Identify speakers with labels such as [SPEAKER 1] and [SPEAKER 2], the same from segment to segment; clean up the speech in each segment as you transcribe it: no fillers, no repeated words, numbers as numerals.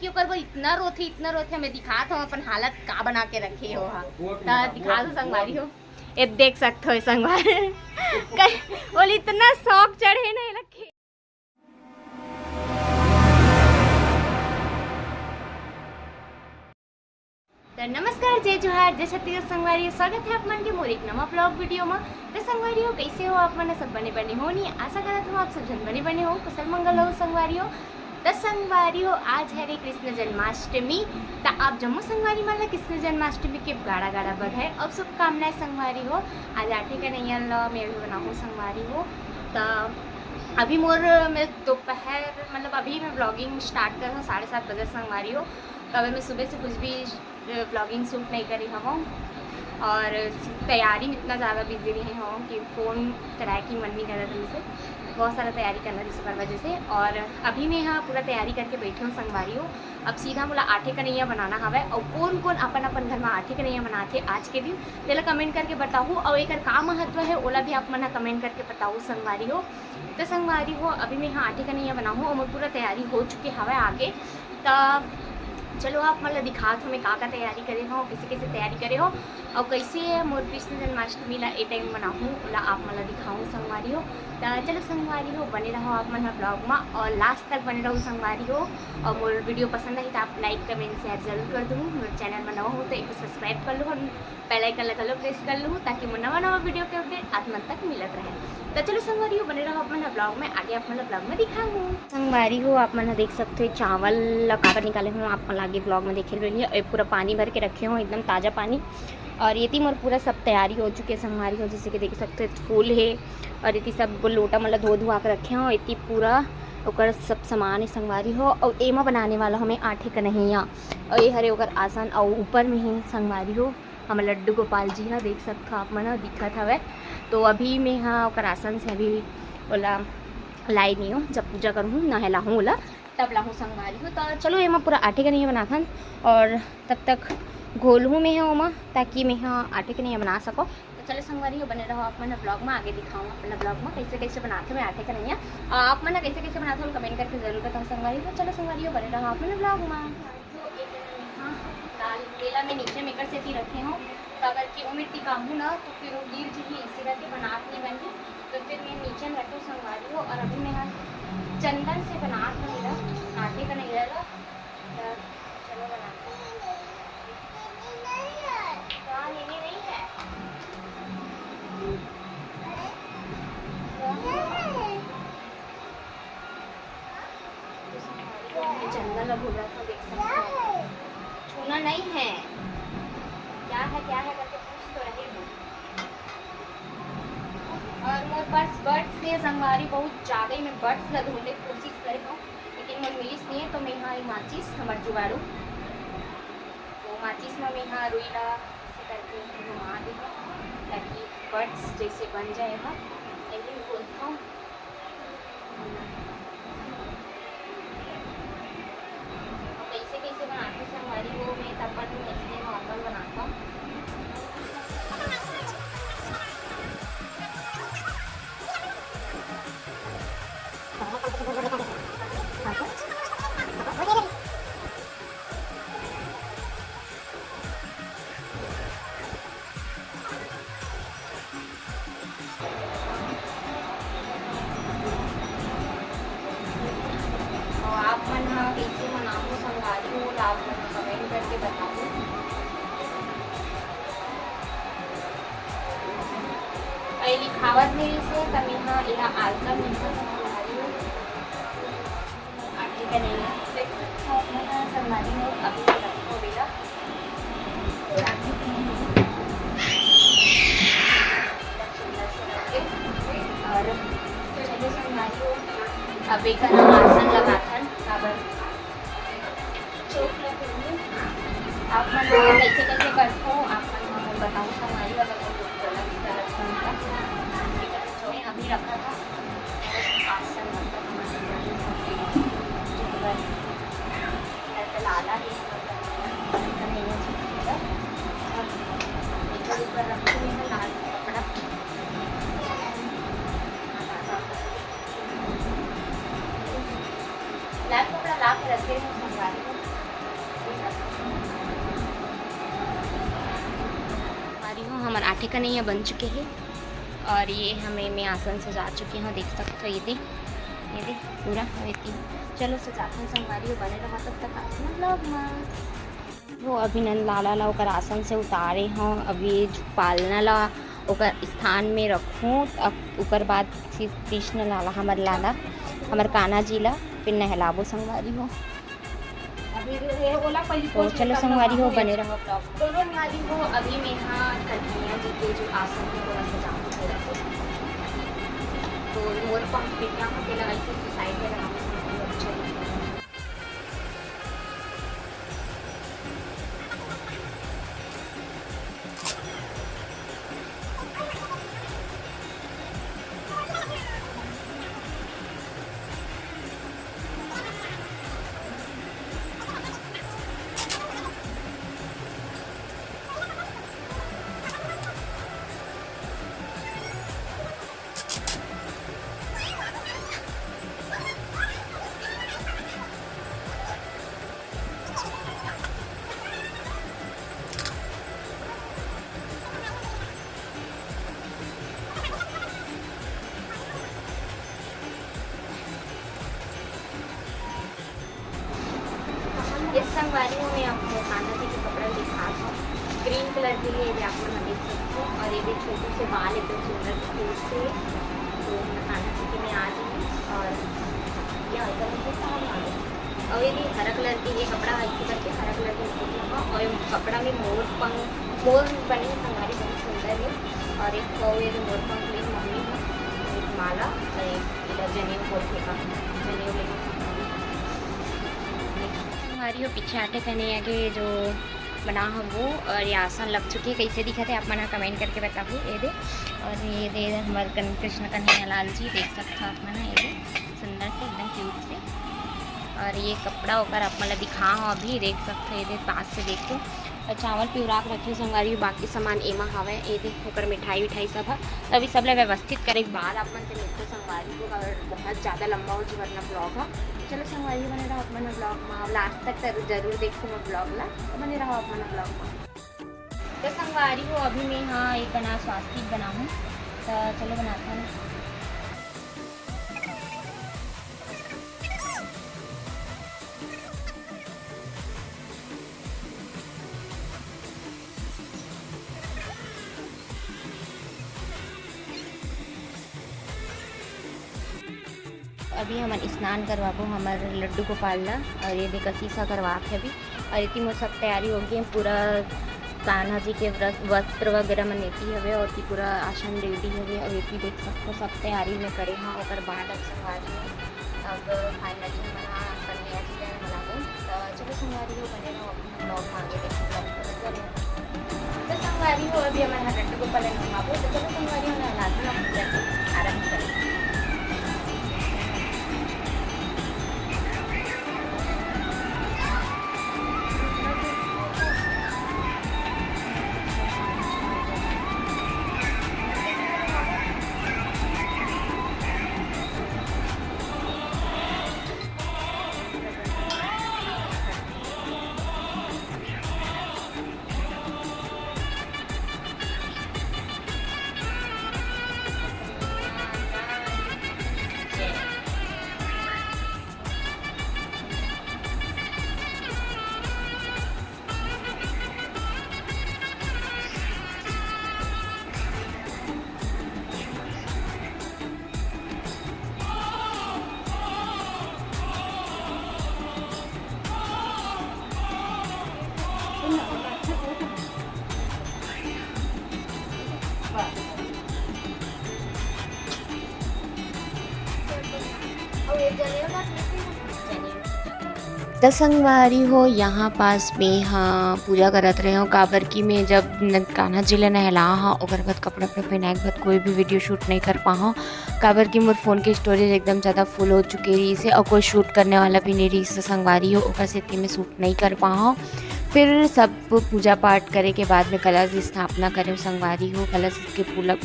[SPEAKER 1] कि ओकर वो इतना रोथे हमें दिखा था अपन हालत का बना के रखे हो दिखा दो संगवारी हो। ये देख सकते हो संगवारी बोल इतना शौक चढ़े ना रखे। तो नमस्कार, जय जोहार, जय छत्तीसगढ़ संगवारी, स्वागत है आप मन के मोर एक नवा ब्लॉग वीडियो में। तो संगवारी हो कैसे हो आप मन सब बने हो नहीं, आशा करत हूँ आप सब जन बने हो, कुशल मंगल हो संगवारी हो। तो संगवारी हो आज है रे कृष्ण जन्माष्टमी। तो आप जम्मू संगवारी माला कृष्ण जन्माष्टमी के गाड़ा बधाई और शुभकामनाएं संगवारी हो। आज आठे का नहीं मैं भी बनाऊँ संगवारी हो। तो अभी मोर मैं दोपहर मतलब अभी मैं ब्लॉगिंग स्टार्ट कर रहा हूँ 7:30 बजे संगवारी हो। तो अभी मैं सुबह से कुछ भी ब्लॉगिंग शूट नहीं करी हूँ और तैयारी में इतना ज़्यादा बिजी रही हूँ कि फ़ोन कराए की मन नहीं कर रहा था मुझसे, बहुत सारा तैयारी करना थी इस वजह से। और अभी मैं यहाँ पूरा तैयारी करके बैठी हूँ संगवारी हो। अब सीधा बोला आटे का नैया बनाना हवा और कौन कौन अपन अपन घर में आटे का नैया बनाते आज के दिन पहले कमेंट करके बताऊँ और एक का महत्व है ओला भी आप मना कमेंट करके बताऊँ संगवारी हो। तो संगवारी हो अभी मैं यहाँ आटे का नैया बनाऊँ और मैं पूरा तैयारी हो चुकी हवा आगे। तो चलो आप मतलब दिखा तो मैं का तैयारी करे हो, कैसे तैयारी करे हो और कैसे मोर कृष्ण जन्माष्टमी ला ए टाइम बनाऊँ ला आप मतलब दिखाऊँ संगवारी हो। तो चलो संगवारी हो बने रहो आप मन ब्लॉग में और लास्ट तक बने रहो संगवारी हो। और मोर वीडियो पसंद आई तो आप लाइक कमेंट शेयर जरूर कर दूँ। मेरे चैनल में नवा हो तो एक सब्सक्राइब कर लो और बेल आइकन लगा प्रेस कर लो ताकि मोर नवा वीडियो के अपडेट आप मन तक मिलत रहे। तो चलो संगवारी हो बने रहो आप मन ब्लॉग में, आगे आप मतलब ब्लॉग में दिखाऊँ संगवारी हो। आप मन देख सकते हो चावल लगाकर निकाले हूँ, आप मन आगे ब्लॉग में देखे रहिए। पूरा पानी भर के रखे हूँ एकदम ताज़ा पानी और ये मोर पूरा सब तैयारी हो चुकी है संगवारी हो। जैसे कि देख सकते हो फूल है और ये सब लोटा मतलब धो धुआ कर रखे हो। ये पूरा ओकर सब सामान है संगवारी हो। और एमा बनाने वाला हमें आठे का नहीं और ये हरे ओकर आसन और ऊपर में ही संगवारी हो हम लड्डू गोपाल जी है देख सकते हो आप मन दिखत हवे। तो अभी मैं यहाँ ओकर आसन से अभी ओला लाई नहीं हूँ, जब पूजा करूँ नहला हूँ ओला तब लाहूँ संगवारी हो। तो चलो एमा पूरा आटे का नहीं बनाथन और तब तक घोल हूँ मैं ओमा ताकि मैं यहाँ आटे के नहीं बना सको। तो चलो संगवारी हो बने रहो आप मन ब्लॉग में, आगे दिखाऊँ अपना ब्लॉग में कैसे बनाते मैं आटे का नहीं आप मन कैसे बनाते हो कमेंट करके जरूर बताऊँ संगवारी हो। चलो संगवारी हो बने रहो आप मन ब्लॉग में। दाल केला में नीचे मेकर से रखे हूँ तो अगर कि वो मिट्टी काहूँ ना तो फिर वो गिर जी इसी करके बनात नहीं बनी तो फिर मैं नीचे में रखूँ संगवारी हो। और अभी मैं चंदन से बनात हूँ मेरा आटे का नहीं रहेगा। चलो बनाते हैं। नहीं है चंदन लग रहा था देख सकते हो, छूना नहीं है क्या है करके पूछ तो रहे हो। और मोर पास बर्ड्स से संगवारी बहुत ज़्यादा ही मैं बर्ड्स ला ढूंढने की कोशिश कर रही हूँ लेकिन मोर मिलिस नहीं है। तो मैं यहाँ माचिस हमार जुगाड़ू तो माचिस में मैं यहाँ रुईला से करके घुमा दी ताकि बर्ड्स जैसे बन जाएगा। लेकिन बोलता हूँ कैसे बनाते संगवारी हो मैं तब ऐसे नॉर्मल बनाता हूँ। आप मन कैसे बनाऊँ संगवारी हो आप मन कमेंट करके बताऊँ। लिखावत मेरी से तब यहाँ यह आलता मिलता संगवारी हो आटे का नहीं है संगवारी हो। अभी रखो बेटा और चलो संगवारी हो अब एक आसन लगाथन आप मन कैसे करते हो आप मन बताऊँ संगवारी वाला अभी रखा था आसन लाला ऊपर रखी लाल कपड़ा ला के रखे हैं संगवारी को। बैठे का नहीं है, बन चुके हैं। और ये हमें मैं आसन से जा चुकी हूँ, देख सकते हो। ये दे पूरा रहती हूँ। चलो सजाते हैं संगवारी हो, बने रहा तब तक आते हैं ब्लॉग में। वो अभिनंद लाला ला ओकर आसन से उतारे हों, अभी पालना ला ओकर स्थान में रखूँ। अब ओकर बाद श्री कृष्ण लाला हमार लाला हमार कान्हा जी ला फिर नहलाबो संगवारी हो। तो चलो संगवारी हो, बने रहो ब्लॉग। तो संगवारी हो, अभी मैं यहाँ कन्हैया जी के जो आसन है थोड़ा सजाऊँ थोड़ा सा। तो मोर पंख पिटिया होते लगा साइड में लगाऊँ, अच्छा दिखता है। इस संगवारी में मैं आपको कान्हा जी के कपड़ा दिखा था, ग्रीन कलर के लिए आप लोग देख सकते हो। और ये भी छोटे से बाल एकदम सुंदर क्यूट से। तो मैं कान्हा जी के में आ गई और ये और ये भी हरा कलर के ये कपड़ा ऐसे करके हरा कलर के लगा। और कपड़ा में मोर बने संगवारी बहुत सुंदर है। और एक ये मोर पंख ले मम्मी है, एक माला और एक इधर जनेऊ बोलते का जनेऊ लेके संगवारी हो। पीछे आटे कन्हैया के जो बना है वो, और ये आसन लग चुकी है। कैसे दिखा थे आप मना कमेंट करके बताओ। ये दे और ये दे हमारे कृष्ण कन्हैया लाल जी, देख सकते हो आप मना। ये दे सुंदर से एकदम क्यूट से। और ये कपड़ा होकर आप मतलब दिखा हो अभी देख सकते हो। ये दे पास से देखो। और चावल पिउराक रखे संगवारी, बाकी सामान एमा हवे। ये देख होकर मिठाई विठाई सब है। तो अभी सब व्यवस्थित करे के बाद आप मन से मिलते संगवारी को। अगर बहुत ज़्यादा लंबा हो जी वरना ब्लॉग है। चलो संगवारी बने रहो अपना ब्लॉग में, लास्ट तक जरूर देखो मैं ब्लॉग ला, तो बने रहो अपना ब्लॉग में। तो संगवारी हो अभी मैं यहाँ एक बना स्वास्तिक बनाऊँ, तो चलो बनाते हैं। अभी हम स्नान करवाबो हमारे लड्डू गोपाल ला। और ये देखा शीशा करवा के अभी। और इतनी में सब तैयारी हो गई, पूरा कान्हा जी के वस्त्र वगैरह में नेती हवे और पूरा आसन रेडी हवे। और ये देख सकते सब तैयारी में करे हाँ। और बाद अब संगवारी अब फाइनली मना कन्हैया जी का मनाबो। तो चलो संगवारी हो बने रहो अपना ब्लॉग में, आगे देखो। तो संगवारी हो अभी हमारे लड्डू गोपाल मनाबो। तो चलो संगवारी हो ना आराम करें। तो संगवारी हो यहाँ पास में हाँ पूजा करत रहे हो। काबर की में जब कान्हा जी ले नहला हाँ ओकर बाद कपड़ा पे पहनाए के बाद कोई भी वीडियो शूट नहीं कर पाओ। काबर की मोर फ़ोन की स्टोरेज एकदम ज़्यादा फुल हो चुकी रही से और कोई शूट करने वाला भी नहीं रही से संगवारी हो ओकर से में शूट नहीं कर पाओ। फिर सब पूजा पाठ करे के बाद में कलश स्थापना करे संगवारी हो, कलश के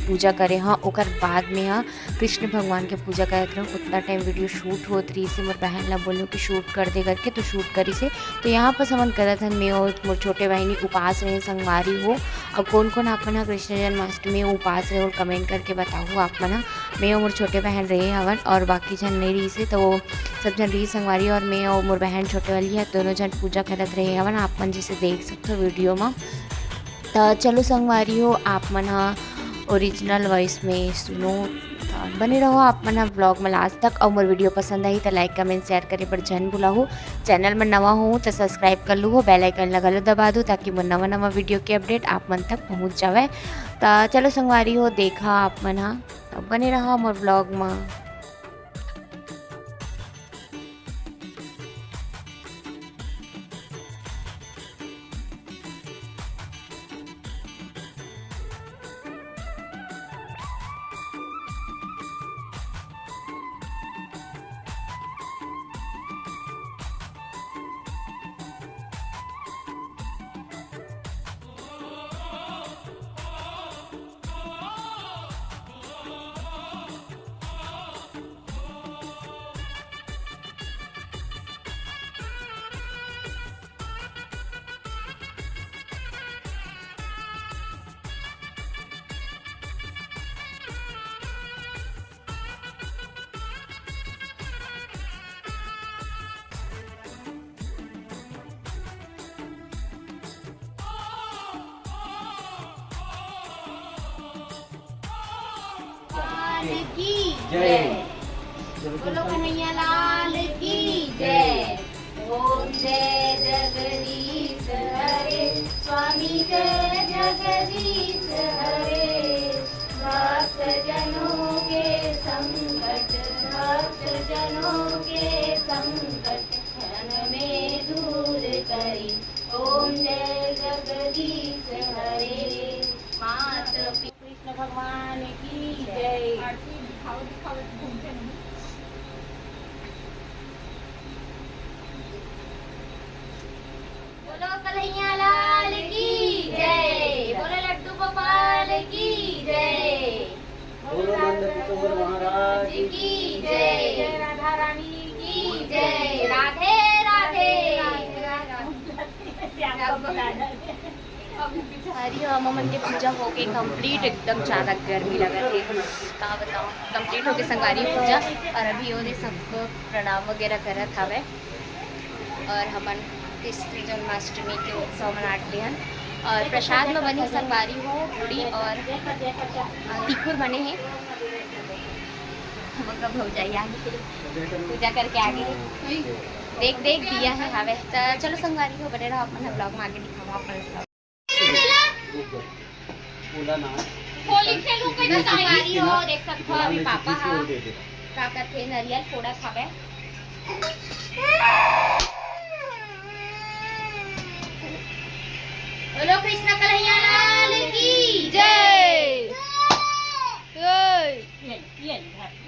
[SPEAKER 1] पूजा करे। हाँ ओकर बाद में हाँ कृष्ण भगवान के पूजा करत रहो। उतना टाइम वीडियो शूट होत रही से मोर बहन ला बोलो कि शूट कर दे करके, तो शूट करी से। तो यहाँ पर समन करत हन मैं और मोर छोटे बहनी उपास रहे संगवारी हो। और कौन कौन आप मन कृष्ण जन्माष्टमी उपास रहे और कमेंट करके बताओ आप मन। मैं और मोर छोटे बहन रहे हवन और बाकी जन नहीं रही से, तो सब जन रही संगवारी और मैं और मोर बहन छोटे वाली है, दोनों जन पूजा करत रहे हवन। आप मन जिसे देख सकते हो वीडियो में। तो चलो संगवारी हो आप मन ओरिजिनल वॉइस में सुनो, तो बने रहो आप मन ब्लॉग में लास्ट तक। और मोर वीडियो पसंद आई तो लाइक कमेंट शेयर करे पर जन भूला हो। चैनल में नवा हो तो सब्सक्राइब कर लो, बेल आइकन लगा लो दबा दो, ताकि मोर नवा नवा वीडियो के अपडेट आप मन तक पहुँच जावे। तो चलो संगवारी हो देखा आप मन बने रहो मोर ब्लॉग में। की जय, बोलो कन्हैया लाल की जय। ओम जय जगदीश हरे, स्वामी जय जगदीश हरे। भक्त जनों के संकट, भक्त जनों के संकट क्षण में दूर करी। ओम जय जगदीश हरे। माता कृष्ण भगवान की जय। बोलो कन्हैया लाल की जय, बोलो लड्डू गोपाल की जय, बोलो नंद किशोर महाराज की जय, राधा रानी की जय। राधे राधे। हरी मन के पूजा हो गई कंप्लीट, एकदम ज़्यादा गर्मी लगा थे कहाँ बताओ। कंप्लीट हो गई संगवारी पूजा और अभी वो सबको प्रणाम वगैरह करत हवे। और हमन कृष्ण जन्माष्टमी के उत्सव मनाते हैं। और प्रसाद में बनी संगवारी हो पूड़ी और तीखुर बने हैं। हम कब हो जाइए आगे पूजा करके आगे देख दिया है हवे। तो चलो संगवारी हो बने रहो अपना ब्लॉग में, आगे दिखाओ अपना होली खेलू के संगवारी हो। देख सकते हो अभी पापा का करथे नरियल फोड़ा खावे। बोलो कृष्ण कन्हैया लाल की जय।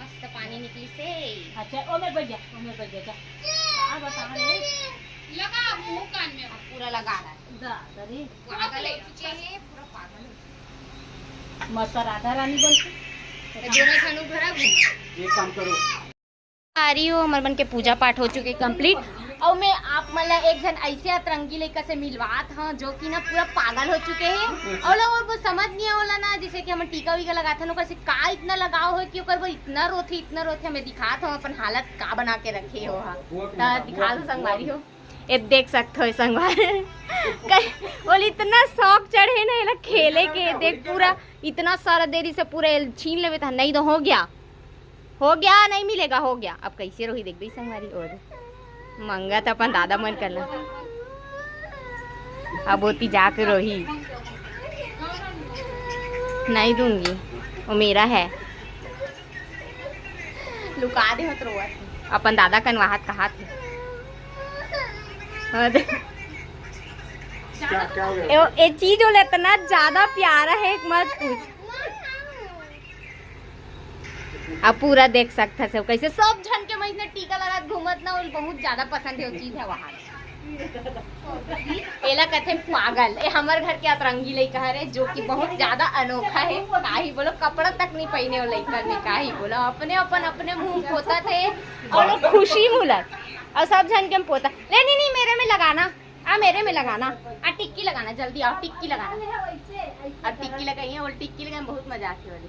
[SPEAKER 1] मस्त पानी निकली से। अच्छा ओमे बढ़ जा जा। हां बता रे, लगा मुंह कान में पूरा लगा रहा है। पागल है पूरा पागल है। मस्त राधा रानी बोलते दोनों खानू भरा घूम। एक काम करो आ रही हो हमारे मन के पूजा पाठ हो चुके कंप्लीट। और मैं आप मतलब एक जन ऐसे अतरंगी लेकर से मिलवात हाँ जो कि ना पूरा पागल हो चुके हैं। और वो समझ नहीं होला ना, जैसे कि हम टीका वीका लगाते हैं कैसे का इतना लगाव हो कि वो इतना रोथे हमें दिखात हो अपन हालत का बना के रखे हो। हाँ दिखा दो संगवारी हो, ये देख सकते हो संगवारी बोल इतना शौक चढ़े ना खेले के। देख पूरा इतना सारा देरी से पूरा छीन लेवे था, नहीं तो हो गया नहीं मिलेगा, हो गया। अब कैसे रोही देख गई संगवारी। और मंगा तो अपन दादा मन करना, अब होती जाकर रोही नहीं दूंगी, वो मेरा है। लुका दे हो अपन दादा कनवाहत कहा थे। ये चीज हो इतना ज्यादा प्यारा है मत पूछ। अब पूरा देख सकता है कैसे सब झन के महीने टीका लगा घूमत ना, और बहुत ज्यादा पसंद है वो चीज है वहाँ। एला कहते पागल। ए हमारे घर के अतरंगी लड़का है जो कि बहुत ज्यादा अनोखा है। का ही बोलो, कपड़ा तक नहीं पहने वो लड़का ने। का ही बोलो, अपने अपन अपने मुंह पोता थे और लोग खुशी मुलक और सब जन के हम पोता। ले नहीं नहीं, मेरे में लगाना, मेरे में लगाना, टिक्की लगाना, जल्दी आओ टिक्की लगाना। और टिक्की लगाइए, और टिक्की लगाने बहुत मजा आती है वाली।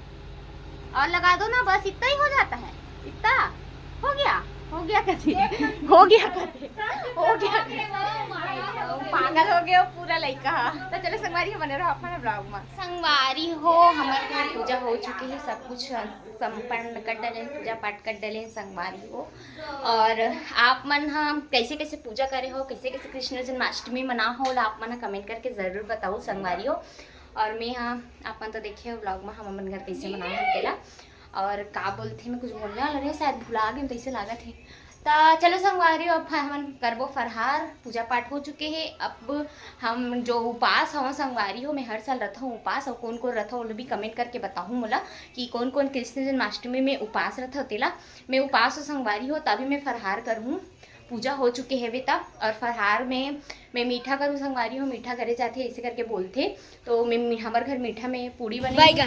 [SPEAKER 1] और लगा दो ना, बस इतना ही हो जाता है। इतना हो गया, हो गया कथी, हो गया कथी, हो गया पागल हो गया पूरा लड़का। तो चलो संगवारी बने रहो अपना ब्लॉग में। संगवारी हो, हमारे घर पूजा हो चुकी है, सब कुछ संपन्न कर डले, पूजा पाठ कर डले संगवारी हो। और आप मन हम कैसे कैसे पूजा करे हो, कैसे कैसे कृष्ण जन्माष्टमी मना हो, आप मन कमेंट करके ज़रूर बताओ संगवारी हो। और मैं हाँ आपन तो देखे ब्लॉग में हम अपन घर कैसे मनाए हम केला। और का बोलते मैं कुछ बोलने वाला रही, शायद भुला गए तो ऐसे लागत है। तो चलो संगवारी अब हम करबो फरहार, पूजा पाठ हो चुके हैं। अब हम जो उपास हो संगवारी हो, मैं हर साल रथा हूँ उपास, और कौन कौन रथा वो भी कमेंट करके बताऊँ मोला कि कौन कौन कृष्ण जन्माष्टमी में उपास रथा तेला। मैं उपास हो संगवारी हो तभी मैं फरहार करूँ, पूजा हो चुके है वे तब। और फरहार में मैं मीठा करूँ संगवारी हो, मीठा करे जाते ऐसे करके बोलते। तो मैं हमारे घर मीठा में पूड़ी बने,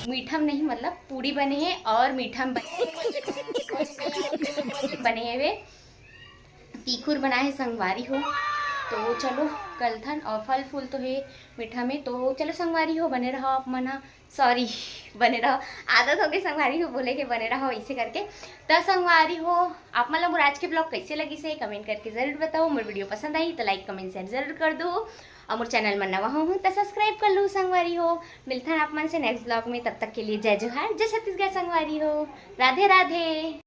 [SPEAKER 1] मीठा में नहीं मतलब पूड़ी बने हैं और मीठा में बने हुए तीखुर बनाए है संगवारी हो। तो चलो कलथन और फल फूल तो है मीठा में। तो चलो संगवारी हो बने रहो आप मना, सॉरी बने रहो, आदत हो गई संगवारी हो बोले के बने रहो ऐसे करके। तो संगवारी हो आप मतलब मोर आज के ब्लॉग कैसे लगी से कमेंट करके ज़रूर बताओ। मोर वीडियो पसंद आई तो लाइक कमेंट शेयर जरूर कर दो, और मोर चैनल में नवा हूँ तो सब्सक्राइब कर लो संगवारी हो। मिलता है आप मन से नेक्स्ट ब्लॉग में, तब तक के लिए जय जोहार, जय छत्तीसगढ़ संगवारी हो, राधे राधे।